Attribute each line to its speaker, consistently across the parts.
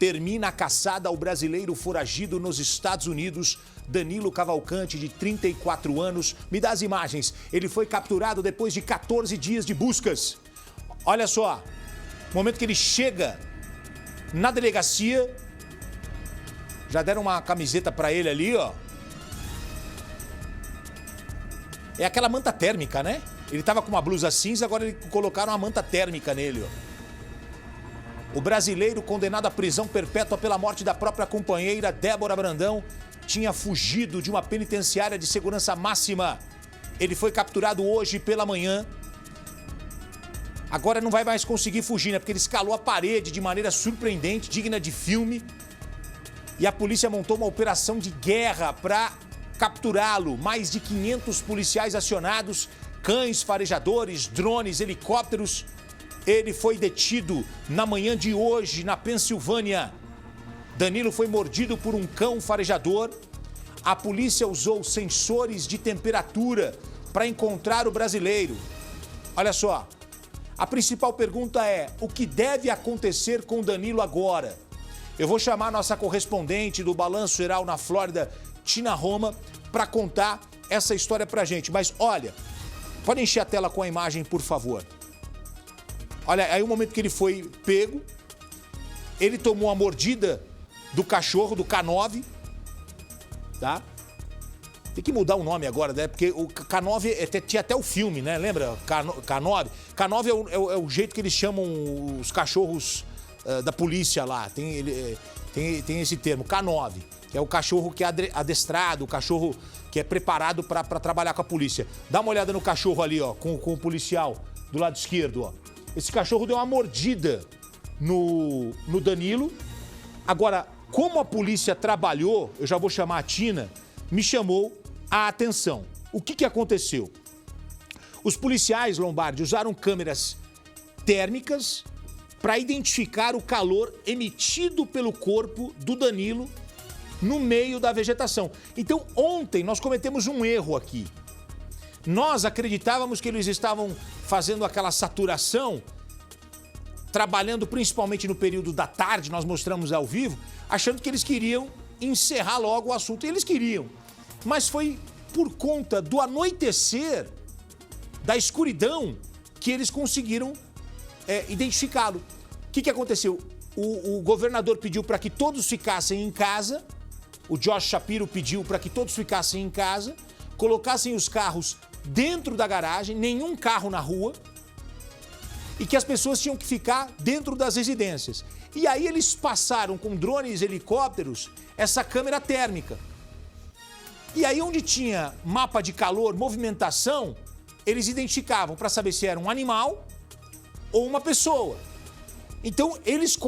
Speaker 1: Termina a caçada ao brasileiro foragido nos Estados Unidos, Danilo Cavalcante, de 34 anos. Me dá as imagens. Ele foi capturado depois de 14 dias de buscas. Olha só, momento que ele chega na delegacia, já deram uma camiseta pra ele ali, ó. É aquela manta térmica, né? Ele tava com uma blusa cinza, agora colocaram uma manta térmica nele, ó. O brasileiro, condenado à prisão perpétua pela morte da própria companheira, Débora Brandão, tinha fugido de uma penitenciária de segurança máxima. Ele foi capturado hoje pela manhã. Agora não vai mais conseguir fugir, né? Porque ele escalou a parede de maneira surpreendente, digna de filme. E a polícia montou uma operação de guerra para capturá-lo. Mais de 500 policiais acionados, cães farejadores, drones, helicópteros. Ele foi detido na manhã de hoje, na Pensilvânia. Danilo foi mordido por um cão farejador. A polícia usou sensores de temperatura para encontrar o brasileiro. Olha só, a principal pergunta é: o que deve acontecer com Danilo agora? Eu vou chamar a nossa correspondente do Balanço Geral na Flórida, Tina Roma, para contar essa história pra gente. Mas olha, pode encher a tela com a imagem, por favor. Olha, aí o momento que ele foi pego, ele tomou a mordida do cachorro, do K9, tá? Tem que mudar o nome agora, né? Porque o K9 tinha até o filme, né? Lembra? K9? K9 é o jeito que eles chamam os cachorros da polícia lá. Tem esse termo, K9, que é o cachorro que é adestrado, o cachorro que é preparado para trabalhar com a polícia. Dá uma olhada no cachorro ali, ó, com o policial do lado esquerdo, ó. Esse cachorro deu uma mordida no Danilo. Agora, como a polícia trabalhou, eu já vou chamar a Tina, me chamou a atenção. O que aconteceu? Os policiais, Lombardi, usaram câmeras térmicas para identificar o calor emitido pelo corpo do Danilo no meio da vegetação. Então, ontem nós cometemos um erro aqui. Nós acreditávamos que eles estavam fazendo aquela saturação, trabalhando principalmente no período da tarde, nós mostramos ao vivo, achando que eles queriam encerrar logo o assunto. E eles queriam. Mas foi por conta do anoitecer, da escuridão, que eles conseguiram identificá-lo. O que aconteceu? O governador pediu para que todos ficassem em casa, o Josh Shapiro pediu para que todos ficassem em casa, colocassem os carros dentro da garagem, nenhum carro na rua, e que as pessoas tinham que ficar dentro das residências. E aí eles passaram com drones e helicópteros essa câmera térmica. E aí onde tinha mapa de calor, movimentação, eles identificavam para saber se era um animal ou uma pessoa. Então eles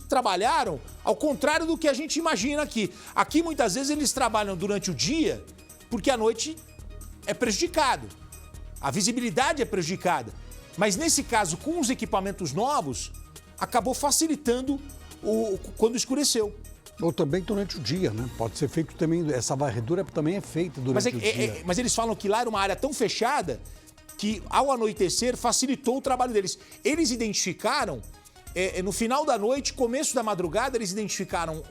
Speaker 1: trabalharam ao contrário do que a gente imagina aqui. Aqui muitas vezes eles trabalham durante o dia porque a noite é prejudicado. A visibilidade é prejudicada. Mas nesse caso, com os equipamentos novos, acabou facilitando quando escureceu.
Speaker 2: Ou também durante o dia, né? Pode ser feito também, essa varredura também é feita durante o dia.
Speaker 1: Mas eles falam que lá era uma área tão fechada que ao anoitecer facilitou o trabalho deles. Eles identificaram, no final da noite, começo da madrugada, eles identificaram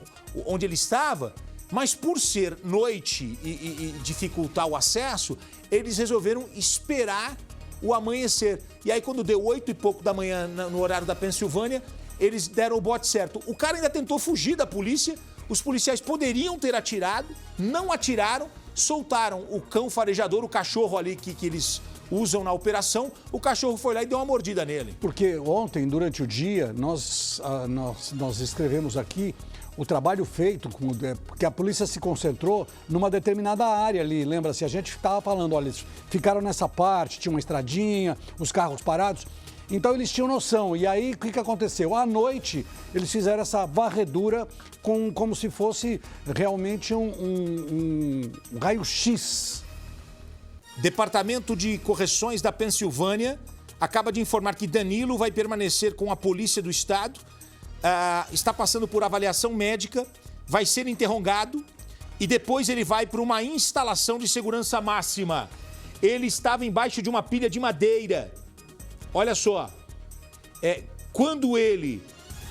Speaker 1: onde ele estava, mas por ser noite e dificultar o acesso, eles resolveram esperar o amanhecer. E aí quando deu 8 e pouco da manhã no horário da Pensilvânia, eles deram o bote certo. O cara ainda tentou fugir da polícia, os policiais poderiam ter atirado, não atiraram, soltaram o cão farejador, o cachorro ali que eles usam na operação, o cachorro foi lá e deu uma mordida nele.
Speaker 2: Porque ontem, durante o dia, nós escrevemos aqui o trabalho feito, porque a polícia se concentrou numa determinada área ali, lembra-se? A gente estava falando, olha, eles ficaram nessa parte, tinha uma estradinha, os carros parados, então eles tinham noção. E aí, o que aconteceu? À noite, eles fizeram essa varredura como se fosse realmente um raio-x.
Speaker 1: Departamento de Correções da Pensilvânia acaba de informar que Danilo vai permanecer com a Polícia do Estado, está passando por avaliação médica, vai ser interrogado e depois ele vai para uma instalação de segurança máxima. Ele estava embaixo de uma pilha de madeira. Olha só, quando ele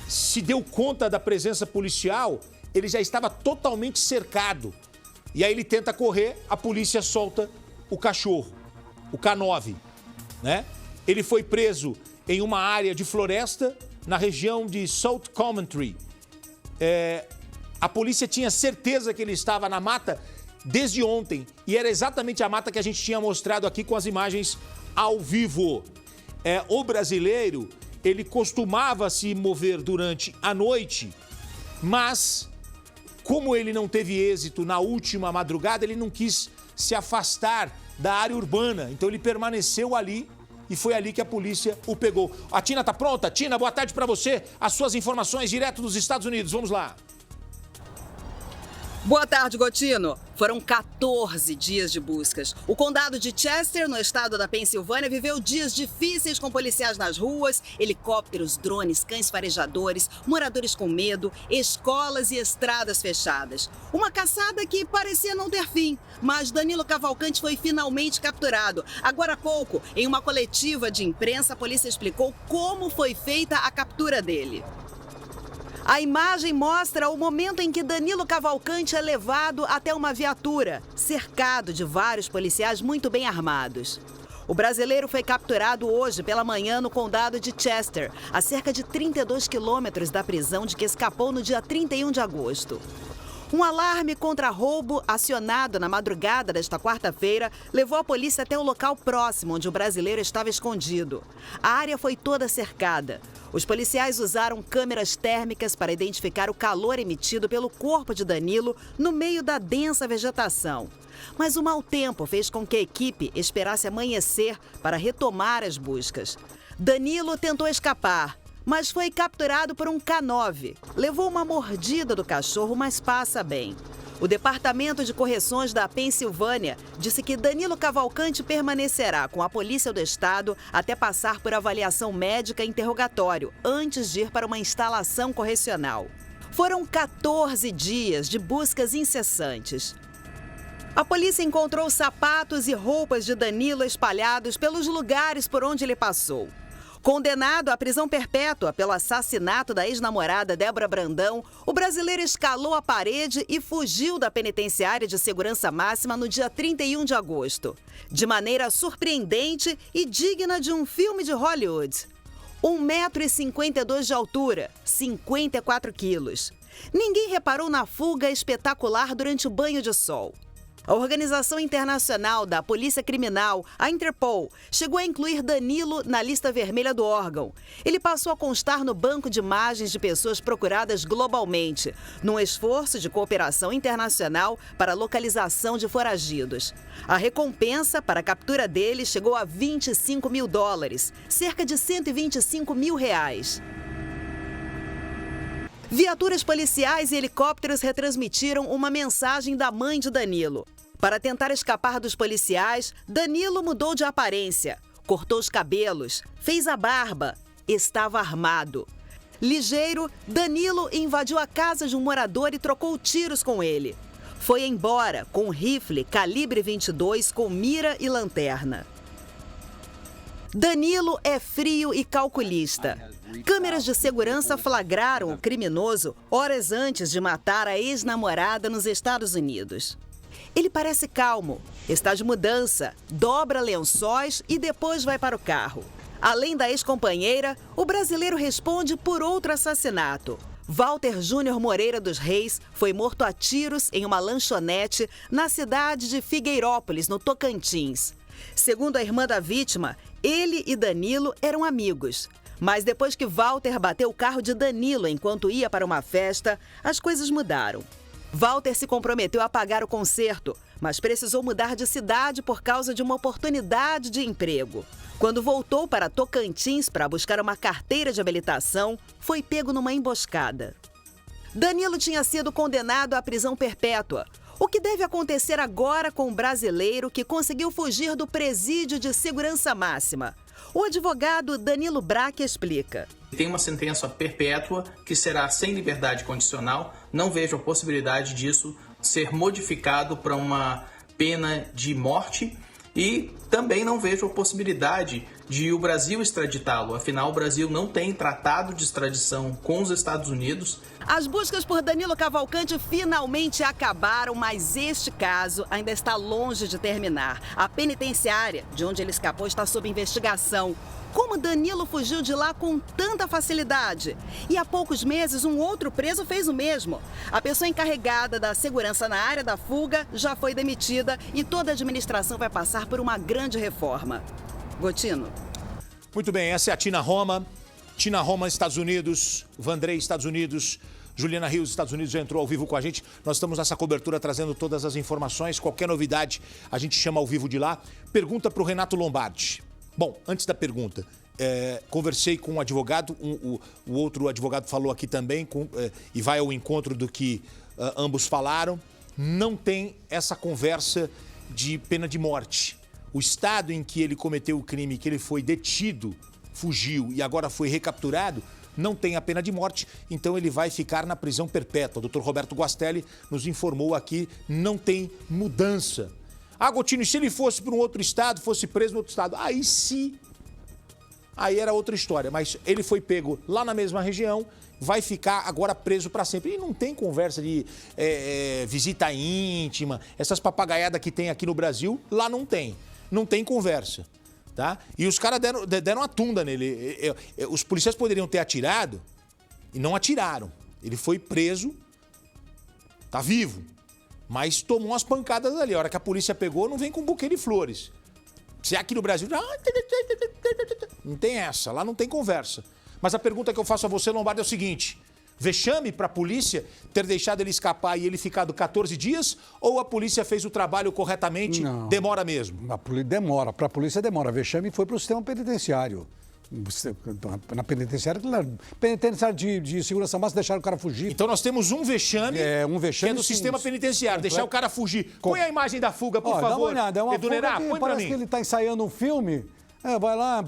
Speaker 1: se deu conta da presença policial, ele já estava totalmente cercado. E aí ele tenta correr, a polícia solta o cachorro, o K9, né? Ele foi preso em uma área de floresta na região de South Coventry. A polícia tinha certeza que ele estava na mata desde ontem e era exatamente a mata que a gente tinha mostrado aqui com as imagens ao vivo. O brasileiro, ele costumava se mover durante a noite, mas como ele não teve êxito na última madrugada, ele não quis se afastar da área urbana, então ele permaneceu ali e foi ali que a polícia o pegou. A Tina tá pronta? Tina, boa tarde para você. As suas informações direto dos Estados Unidos. Vamos lá.
Speaker 3: Boa tarde, Gotino. Foram 14 dias de buscas. O condado de Chester, no estado da Pensilvânia, viveu dias difíceis com policiais nas ruas, helicópteros, drones, cães farejadores, moradores com medo, escolas e estradas fechadas. Uma caçada que parecia não ter fim, mas Danilo Cavalcante foi finalmente capturado. Agora há pouco, em uma coletiva de imprensa, a polícia explicou como foi feita a captura dele. A imagem mostra o momento em que Danilo Cavalcante é levado até uma viatura, cercado de vários policiais muito bem armados. O brasileiro foi capturado hoje pela manhã no condado de Chester, a cerca de 32 quilômetros da prisão de que escapou no dia 31 de agosto. Um alarme contra roubo acionado na madrugada desta quarta-feira levou a polícia até o local próximo onde o brasileiro estava escondido. A área foi toda cercada. Os policiais usaram câmeras térmicas para identificar o calor emitido pelo corpo de Danilo no meio da densa vegetação. Mas o mau tempo fez com que a equipe esperasse amanhecer para retomar as buscas. Danilo tentou escapar, mas foi capturado por um K9. Levou uma mordida do cachorro, mas passa bem. O Departamento de Correções da Pensilvânia disse que Danilo Cavalcante permanecerá com a Polícia do Estado até passar por avaliação médica e interrogatório, antes de ir para uma instalação correcional. Foram 14 dias de buscas incessantes. A polícia encontrou sapatos e roupas de Danilo espalhados pelos lugares por onde ele passou. Condenado à prisão perpétua pelo assassinato da ex-namorada Débora Brandão, o brasileiro escalou a parede e fugiu da penitenciária de segurança máxima no dia 31 de agosto. De maneira surpreendente e digna de um filme de Hollywood. 1,52 m de altura, 54 quilos. Ninguém reparou na fuga espetacular durante o banho de sol. A Organização Internacional da Polícia Criminal, a Interpol, chegou a incluir Danilo na lista vermelha do órgão. Ele passou a constar no banco de imagens de pessoas procuradas globalmente, num esforço de cooperação internacional para a localização de foragidos. A recompensa para a captura dele chegou a $25 mil, cerca de R$125 mil. Viaturas policiais e helicópteros retransmitiram uma mensagem da mãe de Danilo. Para tentar escapar dos policiais, Danilo mudou de aparência, cortou os cabelos, fez a barba, estava armado. Ligeiro, Danilo invadiu a casa de um morador e trocou tiros com ele. Foi embora com um rifle calibre 22 com mira e lanterna. Danilo é frio e calculista. Câmeras de segurança flagraram o criminoso horas antes de matar a ex-namorada nos Estados Unidos. Ele parece calmo, está de mudança, dobra lençóis e depois vai para o carro. Além da ex-companheira, o brasileiro responde por outro assassinato. Walter Júnior Moreira dos Reis foi morto a tiros em uma lanchonete na cidade de Figueirópolis, no Tocantins. Segundo a irmã da vítima, ele e Danilo eram amigos. Mas depois que Walter bateu o carro de Danilo enquanto ia para uma festa, as coisas mudaram. Walter se comprometeu a pagar o conserto, mas precisou mudar de cidade por causa de uma oportunidade de emprego. Quando voltou para Tocantins para buscar uma carteira de habilitação, foi pego numa emboscada. Danilo tinha sido condenado à prisão perpétua. O que deve acontecer agora com o brasileiro que conseguiu fugir do presídio de segurança máxima? O advogado Danilo Braque explica.
Speaker 4: Tem uma sentença perpétua que será sem liberdade condicional. Não vejo a possibilidade disso ser modificado para uma pena de morte e também não vejo a possibilidade de o Brasil extraditá-lo. Afinal, o Brasil não tem tratado de extradição com os Estados Unidos.
Speaker 3: As buscas por Danilo Cavalcante finalmente acabaram, mas este caso ainda está longe de terminar. A penitenciária, de onde ele escapou, está sob investigação. Como Danilo fugiu de lá com tanta facilidade? E há poucos meses, um outro preso fez o mesmo. A pessoa encarregada da segurança na área da fuga já foi demitida e toda a administração vai passar por uma grande reforma. Gotino.
Speaker 1: Muito bem, essa é a Tina Roma. Tina Roma, Estados Unidos. Vandrei, Estados Unidos. Juliana Rios, Estados Unidos, já entrou ao vivo com a gente. Nós estamos nessa cobertura trazendo todas as informações. Qualquer novidade, a gente chama ao vivo de lá. Pergunta para o Renato Lombardi. Bom, antes da pergunta, conversei com um advogado, o outro advogado falou aqui também, e vai ao encontro do que ambos falaram. Não tem essa conversa de pena de morte. O estado em que ele cometeu o crime, que ele foi detido, fugiu e agora foi recapturado, não tem a pena de morte, então ele vai ficar na prisão perpétua. O Dr. Roberto Guastelli nos informou aqui, não tem mudança. Ah, Gotino, se ele fosse para um outro estado, fosse preso em outro estado, aí era outra história, mas ele foi pego lá na mesma região, vai ficar agora preso para sempre. E não tem conversa de visita íntima, essas papagaiadas que tem aqui no Brasil, lá não tem. Não tem conversa, tá? E os caras deram a tunda nele. Os policiais poderiam ter atirado e não atiraram. Ele foi preso, tá vivo, mas tomou umas pancadas ali. A hora que a polícia pegou, não vem com um buquê de flores. Se é aqui no Brasil, não tem essa, lá não tem conversa. Mas a pergunta que eu faço a você, Lombardi, é o seguinte: vexame para a polícia ter deixado ele escapar e ele ficado 14 dias? Ou a polícia fez o trabalho corretamente? Não. Demora mesmo?
Speaker 2: Demora. Para a polícia demora. Vexame foi para o sistema penitenciário. Na penitenciária de segurança máxima deixaram o cara fugir.
Speaker 1: Então nós temos um vexame, que é do sistema penitenciário, deixar o cara fugir. Põe a imagem da fuga, por favor.
Speaker 2: Dá uma olhada, é uma fuga que parece que ele está ensaiando um filme. Vai lá.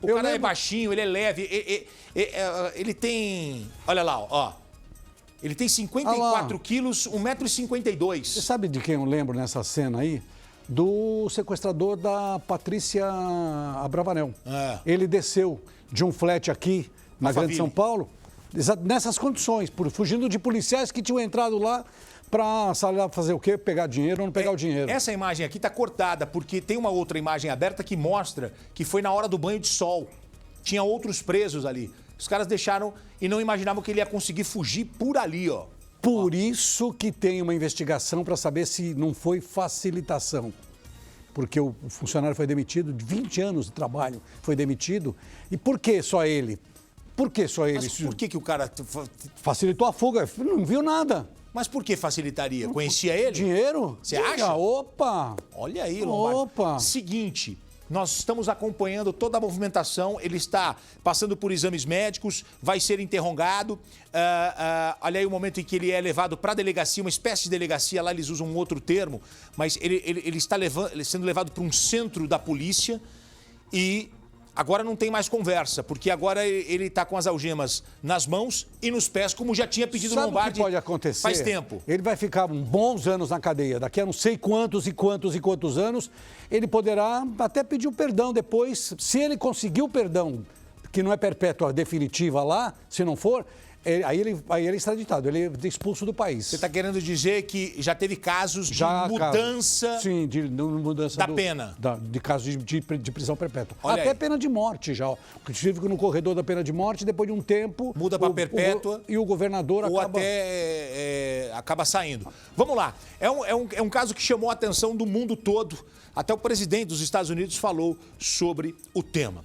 Speaker 1: O cara é baixinho, ele é leve, ele tem... Olha lá, ó. Ele tem 54 quilos, 1,52 m.
Speaker 2: Você sabe de quem eu lembro nessa cena aí? Do sequestrador da Patrícia Abravanel. Ele desceu de um flat aqui na Grande São Paulo, nessas condições, fugindo de policiais que tinham entrado lá para fazer o quê? Pegar dinheiro ou não pegar o dinheiro.
Speaker 1: Essa imagem aqui está cortada, porque tem uma outra imagem aberta que mostra que foi na hora do banho de sol. Tinha outros presos ali. Os caras deixaram e não imaginavam que ele ia conseguir fugir por ali, ó.
Speaker 2: Por isso que tem uma investigação para saber se não foi facilitação. Porque o funcionário foi demitido, de 20 anos de trabalho, foi demitido. E por que só ele? Por que só ele?
Speaker 1: Mas por que o cara...
Speaker 2: Facilitou a fuga, não viu nada.
Speaker 1: Mas por que facilitaria? Conhecia ele?
Speaker 2: Dinheiro?
Speaker 1: Você acha?
Speaker 2: Opa!
Speaker 1: Olha aí, Lombardi.
Speaker 2: Opa!
Speaker 1: Seguinte... Nós estamos acompanhando toda a movimentação, ele está passando por exames médicos, vai ser interrogado. Olha aí o momento em que ele é levado para a delegacia, uma espécie de delegacia, lá eles usam um outro termo, mas ele está sendo levado para um centro da polícia e agora não tem mais conversa, porque agora ele está com as algemas nas mãos e nos pés, como já tinha pedido
Speaker 2: Sabe
Speaker 1: Lombardi.
Speaker 2: O que pode acontecer?
Speaker 1: Faz tempo.
Speaker 2: Ele vai ficar bons anos na cadeia. Daqui a não sei quantos anos, ele poderá até pedir o perdão depois. Se ele conseguir o perdão, que não é perpétua definitiva lá, se não for, aí ele é extraditado, ele é expulso do país.
Speaker 1: Você está querendo dizer que já teve casos de mudança...
Speaker 2: Sim, de mudança
Speaker 1: da pena.
Speaker 2: De casos de prisão perpétua.
Speaker 1: Olha
Speaker 2: até
Speaker 1: aí.
Speaker 2: Pena de morte já. Tive no corredor da pena de morte, depois de um tempo...
Speaker 1: Muda para perpétua.
Speaker 2: E o governador
Speaker 1: ou
Speaker 2: acaba...
Speaker 1: acaba saindo. Vamos lá. É um caso que chamou a atenção do mundo todo. Até o presidente dos Estados Unidos falou sobre o tema.